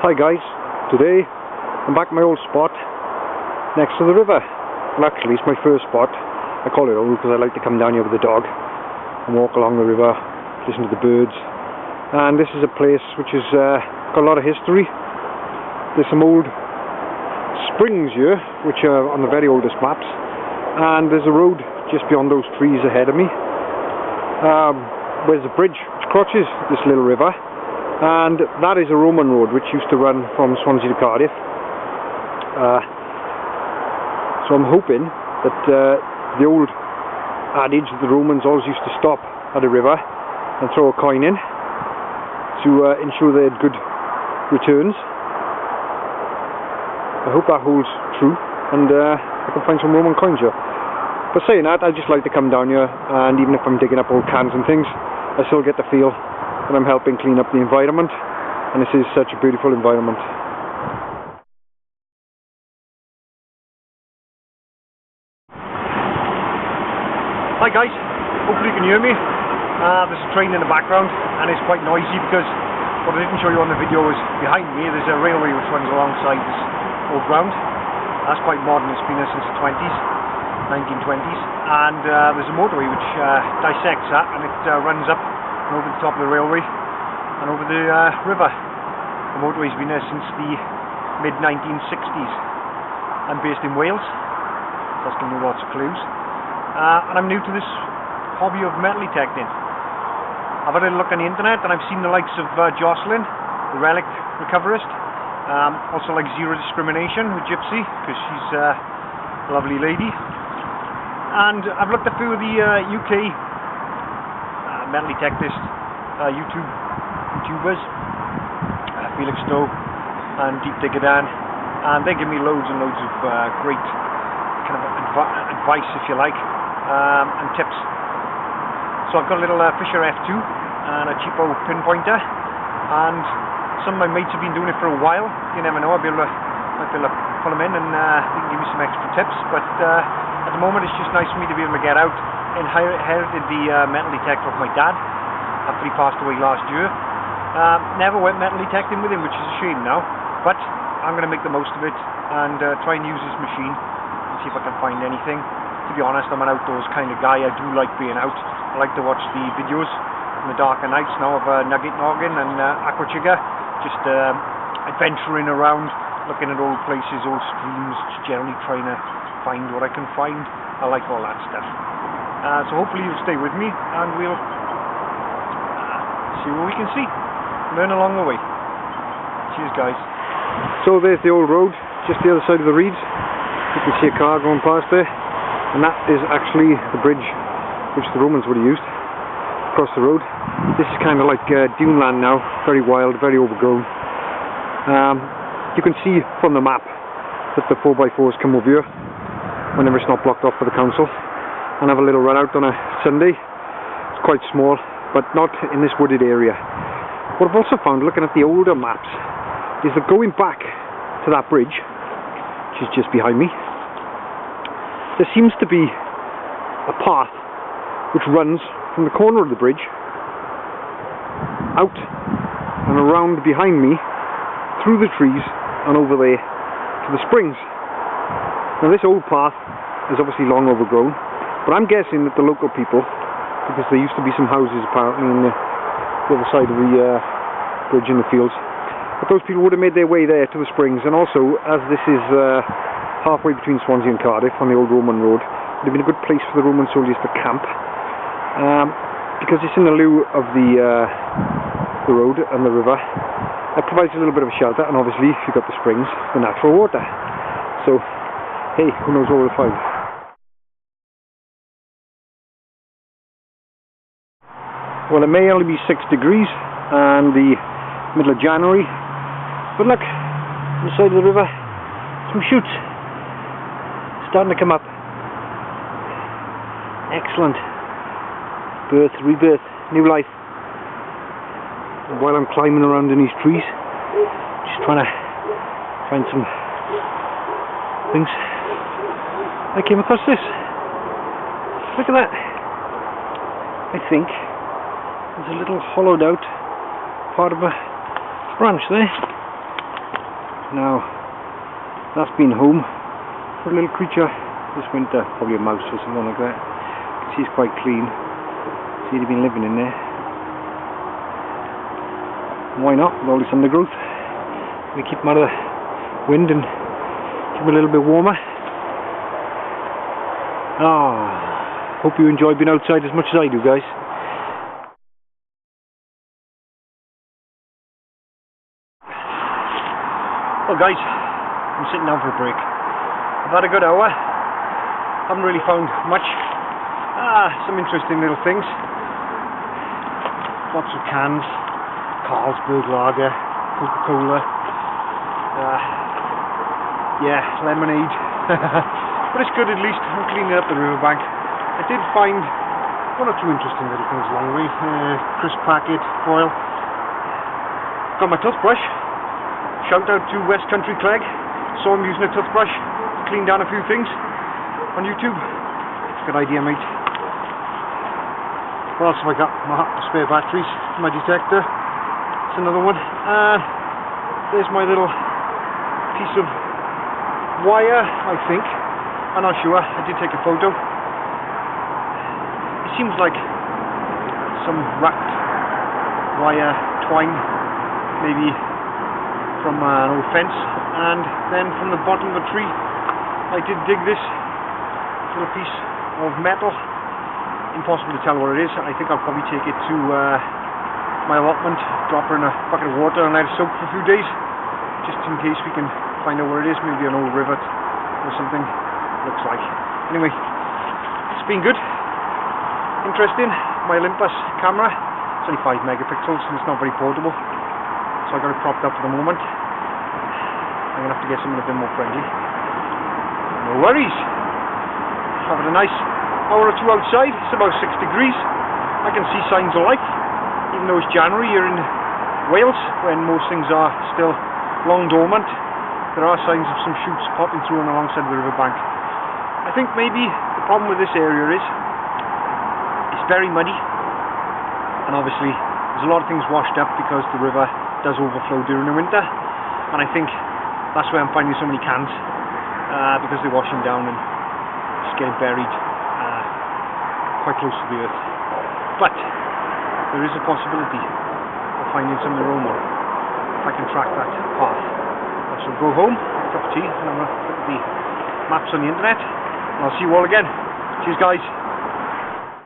Hi guys, today I'm back at my old spot next to the river. Well, actually it's my first spot. I call it old because I like to come down here with the dog and walk along the river, listen to the birds. And this is a place which has got a lot of history. There's some old springs here which are on the very oldest maps, and there's a road just beyond those trees ahead of me. Where's the bridge which crosses this little river, and that is a Roman road which used to run from Swansea to Cardiff. So I'm hoping that the old adage that the Romans always used to stop at a river and throw a coin in to ensure they had good returns. I hope that holds true, and I can find some Roman coins here. But saying that, I just like to come down here, and even if I'm digging up old cans and things, I still get the feel that I'm helping clean up the environment, and this is such a beautiful environment. Hi guys, hopefully you can hear me. There's a train in the background and it's quite noisy because what I didn't show you on the video is behind me there's a railway which runs alongside this old ground. That's quite modern, it's been there since the 1920s, and there's a motorway which dissects that, and it runs up and over the top of the railway and over the river. The motorway's been there since the mid-1960s. I'm based in Wales, so that's giving me lots of clues. And I'm new to this hobby of metal detecting. I've had a look on the internet and I've seen the likes of Jocelyn, the relic recoverist, also like Zero Discrimination with Gypsy, because she's a lovely lady. And I've looked at a few of the UK metal detectist YouTubers, Felix Stowe and Deep Digger Dan, and they give me loads and loads of great kind of advice, if you like, and tips. So I've got a little Fisher F2 and a cheapo pinpointer, and some of my mates have been doing it for a while. You never know, might be able to pull them in and they can give me some extra tips. But at the moment it's just nice for me to be able to get out. And inherited the metal detector of my dad after he passed away last year. Never went metal detecting with him, which is a shame now, but I'm going to make the most of it and try and use his machine and see if I can find anything. To be honest, I'm an outdoors kind of guy. I do like being out. I like to watch the videos in the darker nights now of Nugget Noggin and Aqua Chigga, just adventuring around, looking at old places, old streams, just generally trying to find what I can find. I like all that stuff. So hopefully you'll stay with me and we'll see what we can see. Learn along the way. Cheers guys. So there's the old road, just the other side of the reeds. You can see a car going past there, and that is actually the bridge which the Romans would have used across the road. This is kind of like dune land now, very wild, very overgrown. You can see from the map that the 4x4s come over here whenever it's not blocked off for the council, and have a little run out on a Sunday. It's quite small, but not in this wooded area. What I've also found looking at the older maps is that going back to that bridge, which is just behind me, there seems to be a path which runs from the corner of the bridge out and around behind me, through the trees and over there to the springs. Now this old path is obviously long overgrown, but I'm guessing that the local people, because there used to be some houses apparently on the other side of the bridge in the fields, but those people would have made their way there to the springs. And also, as this is halfway between Swansea and Cardiff on the old Roman road, it would have been a good place for the Roman soldiers to camp, because it's in the lieu of the road and the river. It provides a little bit of a shelter, and obviously if you've got the springs, the natural water. So hey, who knows what we'll find. Well, it may only be 6 degrees and the middle of January, but look, on the side of the river, some shoots starting to come up. Excellent. Birth, rebirth, new life. And while I'm climbing around in these trees, just trying to find some things, I came across this. Look at that. I think there's a little hollowed out part of a branch there. Now, that's been home for a little creature this winter, probably a mouse or something like that. She's quite clean. See, they've been living in there. Why not, with all this undergrowth? We keep them out of the wind and keep them a little bit warmer. Hope you enjoy being outside as much as I do, guys. Well guys, I'm sitting down for a break. I've had a good hour. Haven't really found much. Some interesting little things. Lots of cans. Carlsberg lager, Coca-Cola. Yeah, lemonade. But it's good at least. I'm cleaning up the riverbank. I did find one or two interesting little things along the way. Crisp packet, foil. Got my toothbrush. Shout out to West Country Clegg. Saw him using a toothbrush to clean down a few things on YouTube. Good idea, mate. What else have I got? My spare batteries, my detector. It's another one. There's my little piece of wire, I think. I'm not sure. I did take a photo. It seems like some wrapped wire twine, maybe from an old fence, and then from the bottom of the tree I did dig this little piece of metal. Impossible to tell what it is. I think I'll probably take it to my allotment, drop her in a bucket of water and let it soak for a few days, just in case we can find out what it is. Maybe an old rivet or something. Looks like. Anyway, it's been good, interesting. My Olympus camera, it's only 5 megapixels and it's not very portable, so I got it propped up for the moment. I'm gonna have to get something a bit more friendly. No worries. Having a nice hour or two outside. It's about 6 degrees. I can see signs of life, even though it's January here in Wales, when most things are still long dormant. There are signs of some shoots popping through and alongside the riverbank. I think maybe the problem with this area is it's very muddy, and obviously there's a lot of things washed up because the river does overflow during the winter, and I think that's why I'm finding so many cans, because they're washing down and just getting buried quite close to the earth. But there is a possibility of finding some neuronal if I can track that path. I shall go home, have a cup of tea, and I'm going to look at the maps on the internet, and I'll see you all again. Cheers guys.